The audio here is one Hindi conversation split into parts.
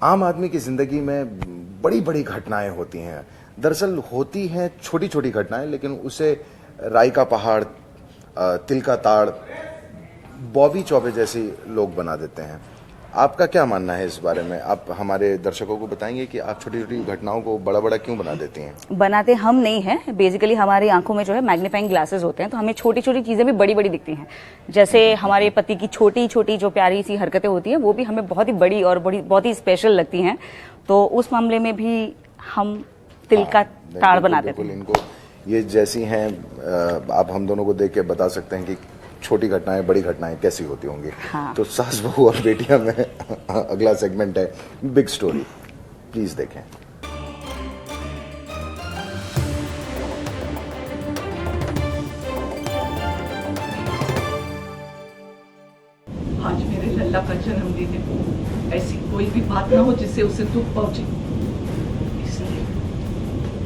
आम आदमी की जिंदगी में बड़ी बड़ी घटनाएं होती हैं। दरअसल होती हैं छोटी छोटी घटनाएं, लेकिन उसे राई का पहाड़, तिल का ताड़, बॉबी चौबे जैसी लोग बना देते हैं। आपका क्या मानना है इस बारे में? आप हमारे दर्शकों को बताएंगे कि आप छोटी छोटी घटनाओं को बड़ा बड़ा क्यों बना देती हैं? बनाते हम नहीं हैं, बेसिकली हमारी आंखों में जो है मैग्नीफाइंग ग्लासेस होते हैं, तो हमें छोटी छोटी चीजें भी बड़ी बड़ी दिखती हैं। जैसे हमारे पति की छोटी छोटी जो प्यारी सी हरकतें होती हैं वो भी हमें बहुत ही बड़ी और बहुत ही स्पेशल लगती हैं। तो उस मामले में भी हम तिल का ताड़ बना देते हैं। इनको ये जैसी हैं, आप हम दोनों को देख के बता सकते हैं कि छोटी घटनाएं बड़ी घटनाएं कैसी होती होंगी। हाँ। तो सास बहू और बेटियां में अगला सेगमेंट है बिग स्टोरी, प्लीज देखें। आज मेरे लल्ला का जन्मदिन है, ऐसी कोई भी बात ना हो जिससे उसे दुख पहुंचे, इसलिए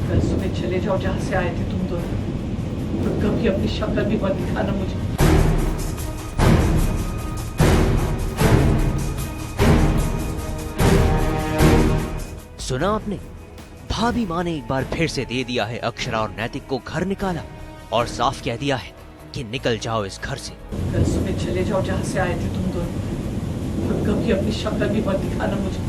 कल सुबह चले जाओ जहां से आए थे तुम दोनों, और कभी अपनी शक्ल भी मत दिखाना मुझे। सुना आपने, भाभी माँ ने एक बार फिर से दे दिया है अक्षरा और नैतिक को घर निकाला और साफ कह दिया है कि निकल जाओ इस घर से। कल सुबह चले जाओ जहां से आए थे तुम दोनों, और कभी अपनी शक्ल भी मत दिखाना मुझे।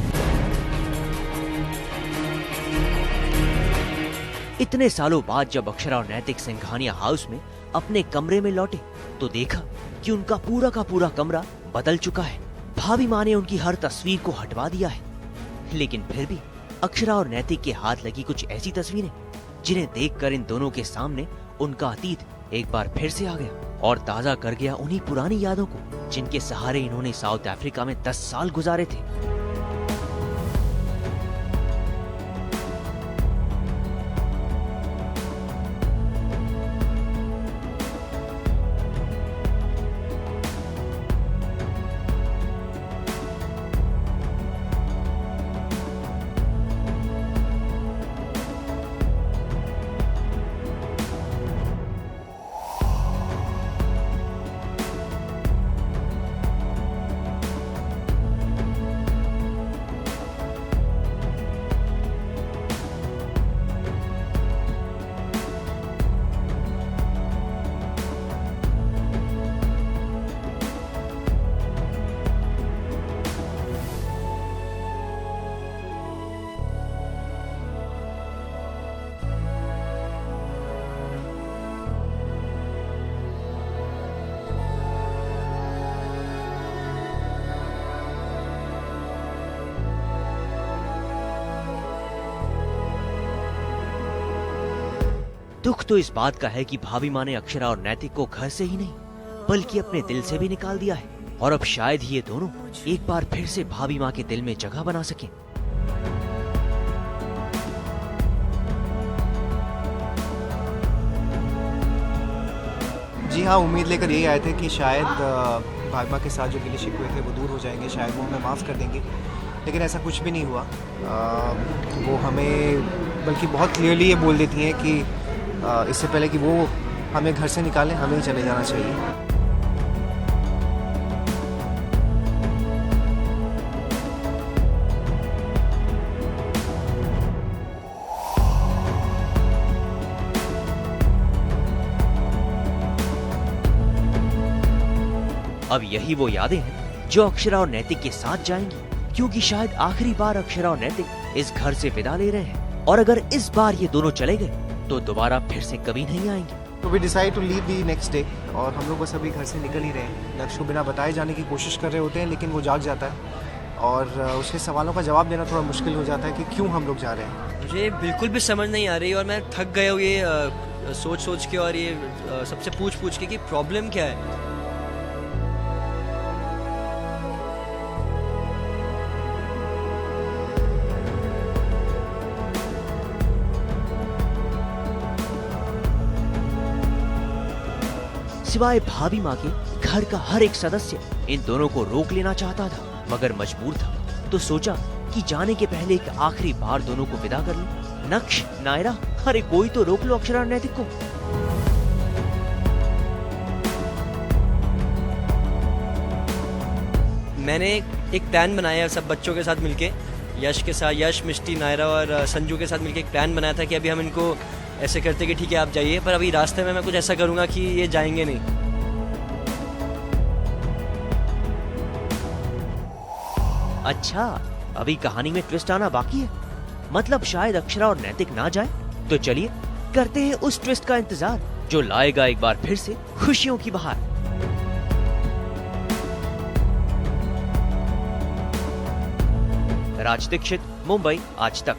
इतने सालों बाद जब अक्षरा और नैतिक सिंघानिया हाउस में अपने कमरे में लौटे तो देखा कि उनका पूरा का पूरा कमरा बदल चुका है। भाभी माँ ने उनकी हर तस्वीर को हटवा दिया है, लेकिन फिर भी अक्षरा और नैतिक के हाथ लगी कुछ ऐसी तस्वीरें जिन्हें देखकर इन दोनों के सामने उनका अतीत एक बार फिर से आ गया और ताजा कर गया उन्हीं पुरानी यादों को जिनके सहारे इन्होंने साउथ अफ्रीका में 10 साल गुजारे थे। दुख तो इस बात का है कि भाभी माँ ने अक्षरा और नैतिक को घर से ही नहीं बल्कि अपने दिल से भी निकाल दिया है और अब शायद ही ये दोनों एक बार फिर से भाभी माँ के दिल में जगह बना सकें। जी हाँ, उम्मीद लेकर यही आए थे कि शायद भाभी माँ के साथ जो गिले शिकवे थे वो दूर हो जाएंगे, शायद वो हमें माफ़ कर देंगे, लेकिन ऐसा कुछ भी नहीं हुआ। वो हमें बल्कि बहुत क्लियरली ये बोल देती हैं कि इससे पहले कि वो हमें घर से निकालें हमें ही चले जाना चाहिए। अब यही वो यादें हैं जो अक्षरा और नैतिक के साथ जाएंगी, क्योंकि शायद आखिरी बार अक्षरा और नैतिक इस घर से विदा ले रहे हैं और अगर इस बार ये दोनों चले गए तो दोबारा फिर से कभी नहीं आएंगे। तो we decide to leave the next day और हम लोग बस अभी घर से निकल ही रहे हैं। लक्ष्य को बिना बताए जाने की कोशिश कर रहे होते हैं, लेकिन वो जाग जाता है और उसके सवालों का जवाब देना थोड़ा मुश्किल हो जाता है कि क्यों हम लोग जा रहे हैं। मुझे बिल्कुल भी समझ नहीं आ रही और मैं थक गया हूँ ये सोच के और ये सबसे पूछ के कि प्रॉब्लम क्या है। सिवाय भाभी माँ के घर का हर एक सदस्य इन दोनों को रोक लेना चाहता था, मगर मजबूर था। तो सोचा कि जाने के पहले एक आखिरी बार दोनों को विदा कर लो। नक्श, नायरा, अरे कोई तो रोक लो अक्षरा और नैतिक को। मैंने एक प्लान बनाया सब बच्चों के साथ मिलके यश के साथ, यश, मिष्टी, नायरा और संजू के साथ मिलकर एक प्लान बनाया था कि अभी हम इनको ऐसे करते कि ठीक है आप जाइए, पर अभी रास्ते में मैं कुछ ऐसा करूँगा कि ये जाएंगे नहीं। अच्छा, अभी कहानी में ट्विस्ट आना बाकी है, मतलब शायद अक्षरा और नैतिक ना जाए। तो चलिए करते हैं उस ट्विस्ट का इंतजार जो लाएगा एक बार फिर से खुशियों की बहार। राज दीक्षित, मुंबई, आज तक।